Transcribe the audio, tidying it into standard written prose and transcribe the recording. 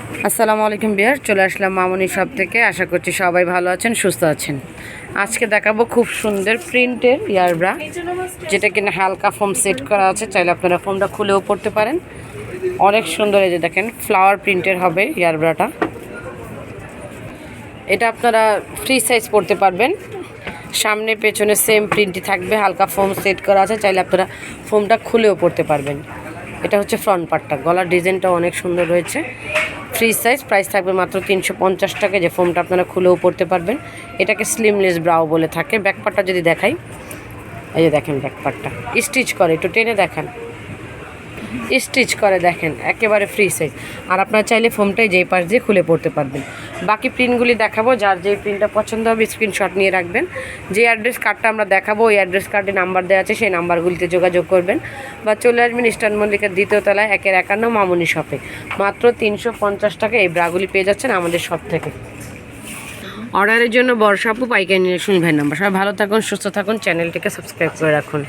আসসালামু আলাইকুম বিয়ার, চলে আসলাম মামুনি শপ থেকে। আশা করছি সবাই ভালো আছেন, সুস্থ আছেন। আজকে দেখাবো খুব সুন্দর প্রিন্টের ইয়ার ব্রা, যেটা কিনা হালকা ফোম সেট করা আছে। চাইলে আপনারা ফোমটা খুলেও পড়তে পারেন। অনেক সুন্দর, এই যে দেখেন ফ্লাওয়ার প্রিন্টের হবে ইয়ার ব্রাটা। এটা আপনারা ফ্রি সাইজ পড়তে পারবেন। সামনে পেছনে সেম প্রিন্টই থাকবে, হালকা ফোম সেট করা আছে। চাইলে আপনারা ফোমটা খুলেও পড়তে পারবেন। এটা হচ্ছে ফ্রন্ট পার্টটা, গলার ডিজাইনটা অনেক সুন্দর রয়েছে। ফ্রি সাইজ, প্রাইস থাকবে মাত্র 350 টাকা। যে ফোমটা আপনারা খুলেও পড়তে পারবেন। এটাকে স্লিমলেস ব্রাও বলে থাকে। ব্যাক পার্টটা যদি দেখাই, এই যে দেখেন ব্যাক পার্টটা স্টিচ করে, একটু টেনে দেখান, স্টিচ করে দেখেন, একেবারে ফ্রি সাইজ। আর আপনারা চাইলে ফোমটাই যেই পাশ দিয়ে খুলে পড়তে পারবেন। বাকি প্রিন্টগুলি দেখাবো, যার যেই প্রিন্টটা পছন্দ হবে স্ক্রিনশট নিয়ে রাখবেন। যে অ্যাড্রেস কার্ডটা আমরা দেখাবো, ওই অ্যাড্রেস কার্ডে নাম্বার দেওয়া আছে, সেই নাম্বারগুলিতে যোগাযোগ করবেন বা চলে আসবেন ইস্টার্ন মল্লিকার 2য় তলায় 151 মামুনি শপে। মাত্র 350 টাকা এই ব্রাগুলি পেয়ে যাচ্ছেন আমাদের শপ থেকে। অর্ডারের জন্য বর্ষা আপু, পাইকারি নিয়ে শুনবেন নাম্বার। সবাই ভালো থাকুন, সুস্থ থাকুন, চ্যানেলটিকে সাবস্ক্রাইব করে রাখুন।